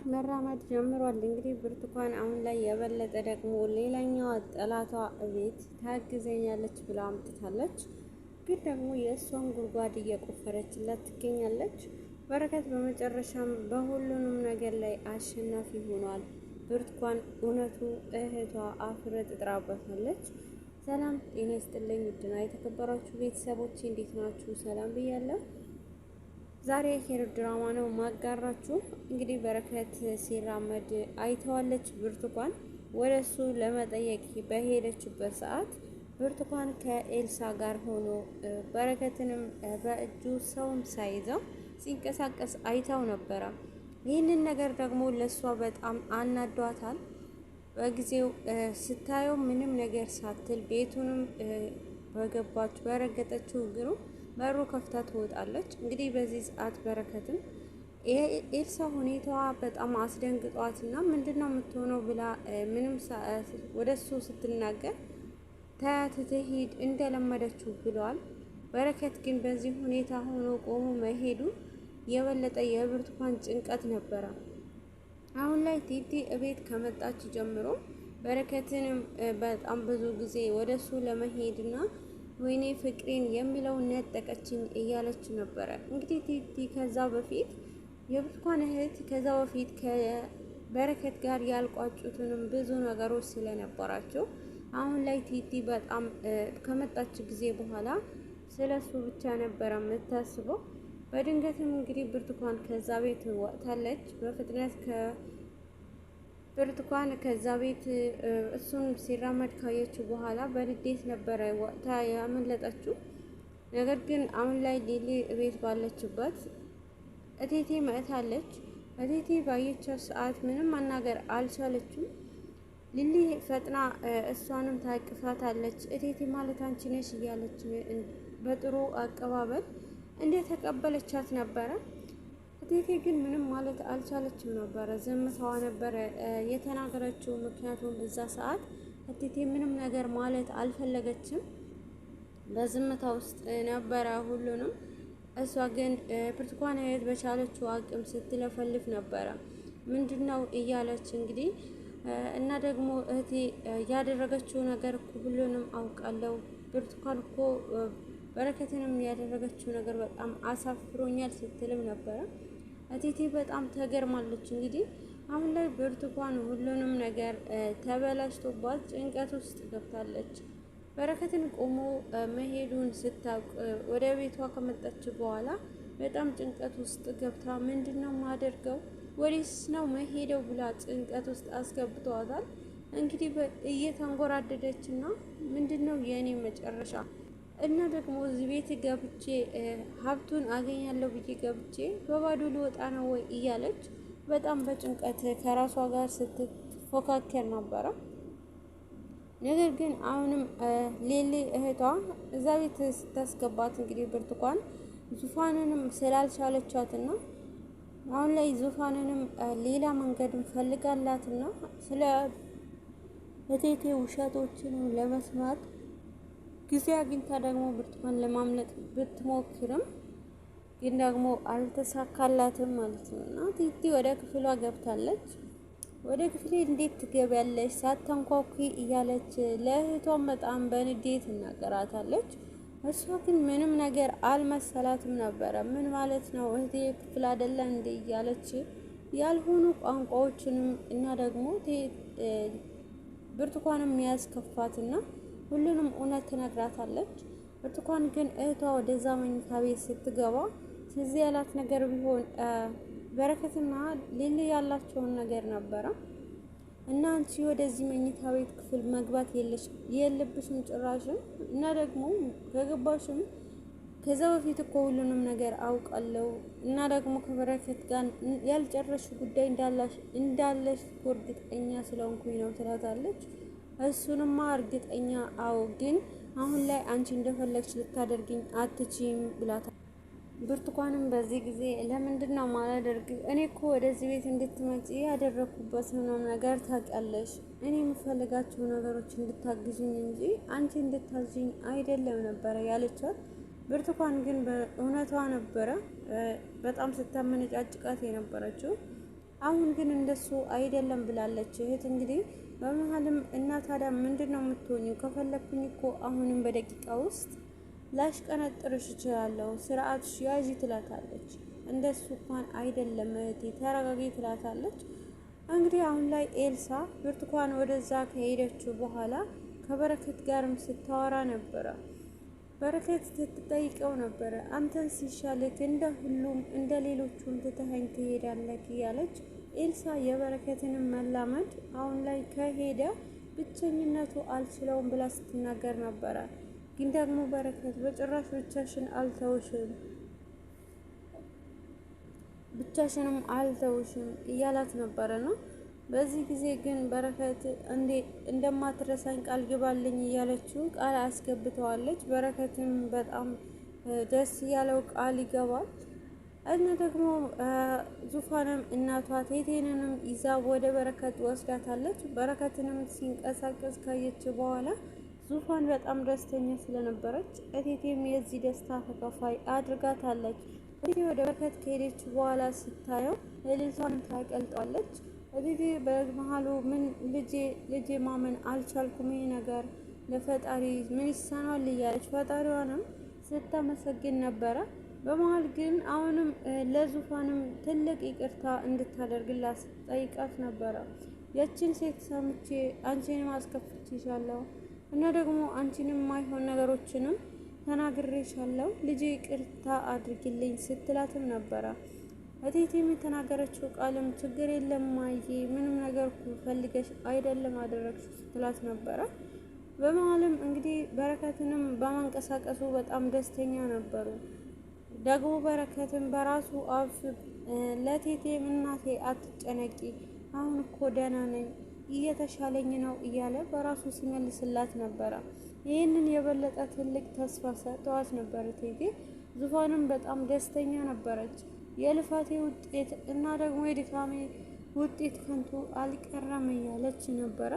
መራመድ ጀምሯል። እንግዲህ ብርቱካን አሁን ላይ የበለጠ ደግሞ ሌላኛዋ ጠላቷ እቤት ታግዘኛለች ብላ አምጥታለች። ግን ደግሞ የእሷን ጉድጓድ እየቆፈረችላት ትገኛለች። በረከት በመጨረሻም በሁሉንም ነገር ላይ አሸናፊ ሆኗል። ብርቱካን እውነቱ እህቷ አፍረት ጥራበታለች። ሰላም ጤና ይስጥልኝ ውድና የተከበራችሁ ቤተሰቦች እንዴት ናችሁ? ሰላም ብያለሁ። ዛሬ ሄሮት ድራማ ነው ማጋራችሁ። እንግዲህ በረከት ሲራመድ አይተዋለች። ብርቱካን ወደሱ ለመጠየቅ በሄደችበት ሰዓት ብርቱካን ከኤልሳ ጋር ሆኖ በረከትንም በእጁ ሰውም ሳይዘው ሲንቀሳቀስ አይታው ነበረ። ይህንን ነገር ደግሞ ለሷ በጣም አናዷታል። በጊዜው ስታየው ምንም ነገር ሳትል ቤቱንም በገባች በረገጠችው እግሩ በሩ ከፍታ ትወጣለች። እንግዲህ በዚህ ሰዓት በረከትም ኤልሳ ሁኔታዋ በጣም አስደንግጧትና ምንድነው የምትሆነው ብላ ምንም ወደ እሱ ስትናገር ታያት ትሂድ እንደለመደችው ብለዋል። በረከት ግን በዚህ ሁኔታ ሆኖ ቆሞ መሄዱ የበለጠ የብርቱካን ጭንቀት ነበረ። አሁን ላይ ቲቲ እቤት ከመጣች ጀምሮ በረከትንም በጣም ብዙ ጊዜ ወደሱ ለመሄድና ወይኔ ፍቅሬን የሚለውን ነጠቀችኝ እያለች ነበረ። እንግዲህ ቲቲ ከዛ በፊት የብርቱካን እህት ከዛ በፊት ከበረከት ጋር ያልቋጩትንም ብዙ ነገሮች ስለነበራቸው አሁን ላይ ቲቲ በጣም ከመጣች ጊዜ በኋላ ስለሱ ብቻ ነበረ የምታስበው። በድንገትም እንግዲህ ብርቱካን ከዛ ቤት ወጥታለች። በፍጥነት ብርቱካን ከዛ ቤት እሱን ሲራመድ ካየችው በኋላ በንዴት ነበረ ወጥታ ያመለጠችው። ነገር ግን አሁን ላይ ሊሊ ቤት ባለችበት እቴቴ መጥታለች። እቴቴ ባየቻት ሰዓት ምንም ማናገር አልቻለችም። ሊሊ ፈጥና እሷንም ታቅፋታለች። እቴቴ ማለት አንቺ ነሽ እያለች በጥሩ አቀባበል እንደተቀበለቻት ነበረ። እቴቴ ግን ምንም ማለት አልቻለችም ነበረ። ዝምታዋ ነበረ የተናገረችው። ምክንያቱም እዛ ሰዓት እቴቴ ምንም ነገር ማለት አልፈለገችም። በዝምታ ውስጥ ነበረ ሁሉንም። እሷ ግን ብርቱካን እህት በቻለችው አቅም ስትለፈልፍ ነበረ። ምንድነው እያለች እንግዲህ እና ደግሞ እህቴ ያደረገችው ነገር እኮ ሁሉንም አውቃለሁ። ብርቱካን እኮ በረከትንም ያደረገችው ነገር በጣም አሳፍሮኛል ስትልም ነበረ። እቴቴ በጣም ተገርማለች። እንግዲህ አሁን ላይ ብርቱካን ሁሉንም ነገር ተበላሽቶባት ጭንቀት ውስጥ ገብታለች። በረከትን ቆሞ መሄዱን ስታውቅ ወደ ቤቷ ከመጣች በኋላ በጣም ጭንቀት ውስጥ ገብታ ምንድነው ማደርገው ወዴስ ነው መሄደው ብላ ጭንቀት ውስጥ አስገብተዋታል። እንግዲህ እየተንጎራደደች እና ምንድነው የእኔ መጨረሻ እና ደግሞ እዚህ ቤት ገብቼ ሀብቱን አገኛለሁ ብዬ ገብቼ በባዶ ልወጣ ነው ወይ እያለች በጣም በጭንቀት ከራሷ ጋር ስትፎካከር ነበረ። ነገር ግን አሁንም ሌሊ እህቷ እዛ ቤት ስታስገባት እንግዲህ ብርቱካን ዙፋንንም ስላልቻለቻትና አሁን ላይ ዙፋንንም ሌላ መንገድን ፈልጋላትና ስለ እቴቴ ውሸቶችንም ለመስማት ጊዜ አግኝታ ደግሞ ብርቱካን ለማምለጥ ብትሞክርም ግን ደግሞ አልተሳካላትም ማለት ነው። እና ቲቲ ወደ ክፍሏ ገብታለች። ወደ ክፍሌ እንዴት ትገቢያለሽ ሳታንኳኩ እያለች ለእህቷም በጣም በንዴት እናገራታለች። እሷ ግን ምንም ነገር አልመሰላትም ነበረ። ምን ማለት ነው እህቴ ክፍል አይደለ እንዴ እያለች ያልሆኑ ቋንቋዎችንም እና ደግሞ ብርቱካንም ያስከፋትና ሁሉንም እውነት ትነግራታለች። ብርቱካን ግን እህቷ ወደዛ መኝታ ቤት ስትገባ ትዝ ያላት ነገር ቢሆን በረከትና ሊሊ ያላቸውን ነገር ነበረ። እና አንቺ ወደዚህ መኝታ ቤት ክፍል መግባት የለብሽም ጭራሽም እና ደግሞ ከገባሽም ከዛ በፊት እኮ ሁሉንም ነገር አውቃለሁ እና ደግሞ ከበረከት ጋር ያልጨረሽ ጉዳይ እንዳለሽ እርግጠኛ ስለሆንኩኝ ነው ትላታለች። እሱንማ እርግጠኛ አዎ፣ ግን አሁን ላይ አንቺ እንደፈለግሽ ልታደርግኝ አትችይም ብላታለች። ብርቱካንም በዚህ ጊዜ ለምንድነው ማላደርግ? እኔ እኮ ወደዚህ ቤት እንድትመጪ ያደረኩበት ምንም ነገር ታውቂያለሽ። እኔ የምፈልጋቸው ነገሮች እንድታግዥኝ እንጂ አንቺ እንድታዝኝ አይደለም ነበረ ያለቻት። ብርቱካን ግን በእውነቷ ነበረ በጣም ስታመነጫጭቃት የነበረችው። አሁን ግን እንደሱ አይደለም ብላለች እህት እንግዲህ በመሀልም እና ታዲያ ምንድን ነው የምትሆኚው? ከፈለኩኝ እኮ አሁንም በደቂቃ ውስጥ ላሽቀነጥርሽ እችላለሁ፣ ስርዓትሽ ያዢ ትላታለች። እንደሱ እንኳን አይደለም እህቴ ተረጋጊ ትላታለች። እንግዲህ አሁን ላይ ኤልሳ ብርቱካን ወደዛ ከሄደችው በኋላ ከበረከት ጋርም ስታወራ ነበረ። በረከት ስትጠይቀው ነበረ አንተን ሲሻልክ እንደ ሁሉም እንደ ሌሎቹም ትተኸኝ ትሄዳለህ እያለች ኤልሳ የበረከትንም መላመድ አሁን ላይ ከሄደ ብቸኝነቱ አልችለውም ብላ ስትናገር ነበረ። ግን ደግሞ በረከት በጭራሽ ብቻሽንም አልተውሽም እያላት ነበረ ነው። በዚህ ጊዜ ግን በረከት እንደማትረሳኝ ቃል ግባልኝ እያለችው ቃል አስገብተዋለች። በረከትም በጣም ደስ እያለው ቃል ይገባል። እና ደግሞ ዙፋንም እናቷ ቴቴንንም ይዛ ወደ በረከት ወስዳታለች። በረከትንም ሲንቀሳቀስ ካየች በኋላ ዙፋን በጣም ደስተኛ ስለነበረች እቴቴም የዚህ ደስታ ተካፋይ አድርጋታለች። እቴቴ ወደ በረከት ከሄደች በኋላ ስታየው እልልቷንም ታቀልጧለች። እቴቴ በመሀሉ ምን ልጄ ማመን አልቻልኩም፣ ይሄ ነገር ለፈጣሪ ምን ይሳናል እያለች ፈጣሪዋንም ስታመሰግን ነበረ። በመሀል ግን አሁንም ለዙፋንም ትልቅ ይቅርታ እንድታደርግላት ጠይቃት ነበረ። ያችን ሴት ሰምቼ አንቺንም አስከፍቼሻለሁ እና ደግሞ አንቺንም ማይሆን ነገሮችንም ተናግሬሻለሁ፣ ልጄ ይቅርታ አድርጊልኝ ስትላትም ነበረ። እቴቴም የተናገረችው ቃልም ችግር የለም ማዬ፣ ምንም ነገር ፈልገሽ አይደለም አደረግሽ ስትላት ነበረ። በመሀልም እንግዲህ በረከትንም በማንቀሳቀሱ በጣም ደስተኛ ነበሩ። ደግሞ በረከትም በራሱ አፍ ለቴቴም እናቴ አትጨነቂ፣ አሁን እኮ ደህና ነኝ እየተሻለኝ ነው እያለ በራሱ ሲመልስላት ነበረ። ይህንን የበለጠ ትልቅ ተስፋ ሰጥተዋት ነበር ቴቴ። ዙፋንም በጣም ደስተኛ ነበረች። የልፋቴ ውጤት እና ደግሞ የድካሜ ውጤት ከንቱ አልቀረም እያለች ነበረ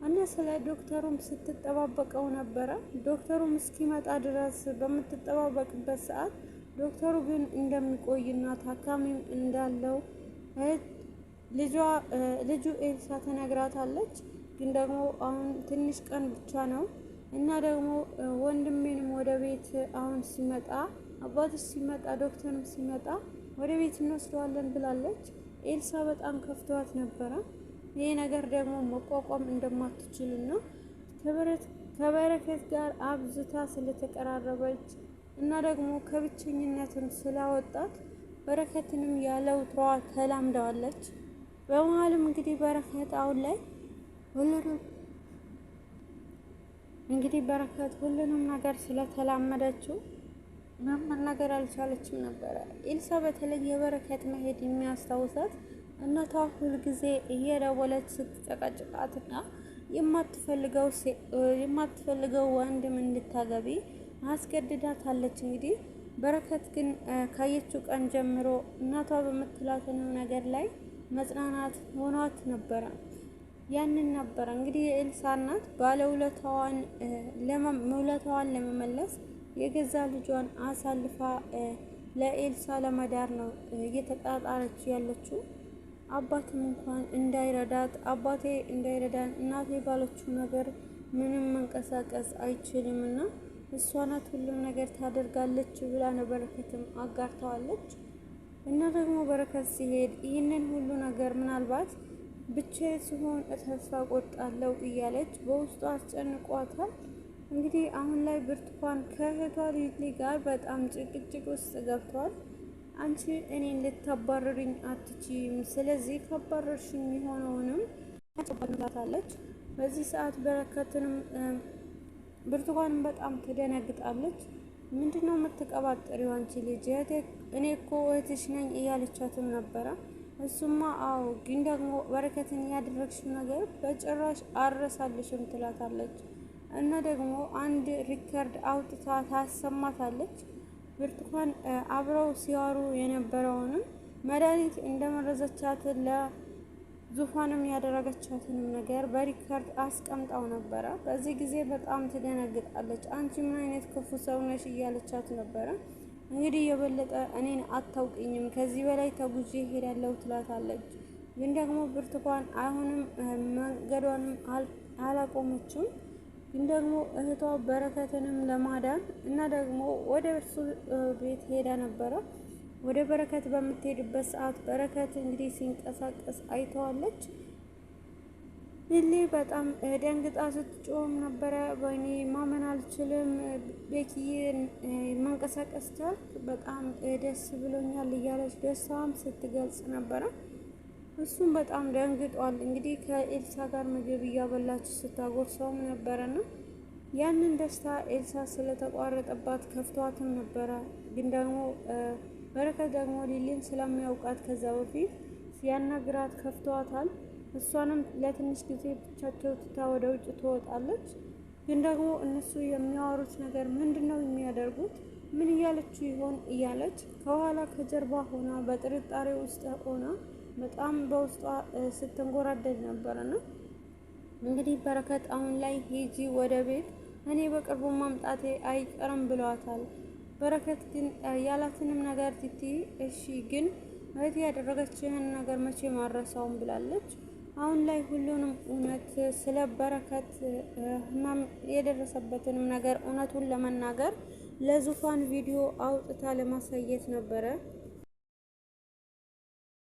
እና ስለ ዶክተሩም ስትጠባበቀው ነበረ። ዶክተሩም እስኪመጣ ድረስ በምትጠባበቅበት ሰዓት ዶክተሩ ግን እንደሚቆይና ታካሚም እንዳለው ልጁ ኤልሳ ተነግራታለች። ግን ደግሞ አሁን ትንሽ ቀን ብቻ ነው እና ደግሞ ወንድሜንም ወደ ቤት አሁን ሲመጣ አባትሽ ሲመጣ ዶክተርም ሲመጣ ወደ ቤት እንወስደዋለን ብላለች። ኤልሳ በጣም ከፍቷት ነበረ። ይህ ነገር ደግሞ መቋቋም እንደማትችልና ከበረከት ጋር አብዝታ ስለተቀራረበች እና ደግሞ ከብቸኝነትም ስላወጣት በረከትንም ያለው ትሯ ተላምደዋለች። በመሀልም እንግዲህ በረከት አሁን ላይ ሁሉንም ነገር ስለተላመደችው ምንም ነገር አልቻለችም ነበረ። ኤልሳ በተለይ የበረከት መሄድ የሚያስታውሳት እናቷ ሁልጊዜ እየደወለች ስትጨቀጭቃትና የማትፈልገው ወንድም እንድታገቢ አስገድዳታለች። እንግዲህ በረከት ግን ካየችው ቀን ጀምሮ እናቷ በምትላትንም ነገር ላይ መጽናናት ሆኗት ነበረ። ያንን ነበረ እንግዲህ የኤልሳ እናት ባለውለታዋን ለመመለስ የገዛ ልጇን አሳልፋ ለኤልሳ ለመዳር ነው እየተጣጣረች ያለችው። አባቴ እንዳይረዳን እናቴ ባለችው ነገር ምንም መንቀሳቀስ አይችልም እና እሷ ናት ሁሉም ነገር ታደርጋለች ብላ ነው በረከትም አጋርተዋለች። እና ደግሞ በረከት ሲሄድ ይህንን ሁሉ ነገር ምናልባት ብቻዬን ስሆን ተስፋ ቆርጣለሁ እያለች በውስጡ አስጨንቋታል። እንግዲህ አሁን ላይ ብርቱካን ከእህቷ ሊሊ ጋር በጣም ጭቅጭቅ ውስጥ ገብቷል። አንቺ እኔን ልታባረርኝ አትችይም፣ ስለዚህ ካባረርሽኝ የሆነውንም ታባላታለች። በዚህ ሰዓት ብርቱካንም በጣም ትደነግጣለች። ምንድነው የምትቀባጥሪው አንቺ ልጅ? እኔ እኮ እህትሽ ነኝ እያለቻትም ነበረ። እሱማ አዎ፣ ግን ደግሞ በረከትን ያደረግሽው ነገር በጭራሽ አረሳልሽም ትላታለች። እና ደግሞ አንድ ሪከርድ አውጥታ ታሰማታለች። ብርቱካን አብረው ሲዋሩ የነበረውንም መድኃኒት እንደመረዘቻት ለዙፋንም ያደረገቻትንም ነገር በሪከርድ አስቀምጣው ነበረ። በዚህ ጊዜ በጣም ትደነግጣለች። አንቺ ምን አይነት ክፉ ሰው ነሽ እያለቻት ነበረ። እንግዲህ የበለጠ እኔን አታውቅኝም፣ ከዚህ በላይ ተጉዤ ሄዳለሁ ትላታለች። ግን ደግሞ ብርቱካን አሁንም መንገዷንም አላቆመችም። ግን ደግሞ እህቷ በረከትንም ለማዳን እና ደግሞ ወደ እርሱ ቤት ሄዳ ነበረ። ወደ በረከት በምትሄድበት ሰዓት በረከት እንግዲህ ሲንቀሳቀስ አይተዋለች። ሊሊ በጣም ደንግጣ ስትጮም ነበረ። ወይኔ ማመን አልችልም፣ ቤኪዬ መንቀሳቀስ ቻልክ፣ በጣም ደስ ብሎኛል እያለች ደስታዋም ስትገልጽ ነበረ። እሱም በጣም ደንግጧል። እንግዲህ ከኤልሳ ጋር ምግብ እያበላች ስታጎርሰውም ነበረና ያንን ደስታ ኤልሳ ስለተቋረጠባት ከፍቷትም ነበረ። ግን ደግሞ በረከት ደግሞ ሊሊን ስለሚያውቃት ከዛ በፊት ሲያናግራት ከፍቷታል። እሷንም ለትንሽ ጊዜ ብቻቸው ትታ ወደ ውጭ ትወጣለች። ግን ደግሞ እነሱ የሚያወሩት ነገር ምንድን ነው የሚያደርጉት? ምን እያለችው ይሆን እያለች ከኋላ ከጀርባ ሆና በጥርጣሬ ውስጥ ሆና በጣም በውስጧ ስትንጎራደድ ነበረና እንግዲህ በረከት አሁን ላይ ሂጂ ወደ ቤት፣ እኔ በቅርቡ ማምጣቴ አይቀርም ብለዋታል። በረከት ግን ያላትንም ነገር ትቲ እሺ ግን እህቴ ያደረገችህን ነገር መቼ ማረሳውም ብላለች። አሁን ላይ ሁሉንም እውነት ስለ በረከት ህመም የደረሰበትንም ነገር እውነቱን ለመናገር ለዙፋን ቪዲዮ አውጥታ ለማሳየት ነበረ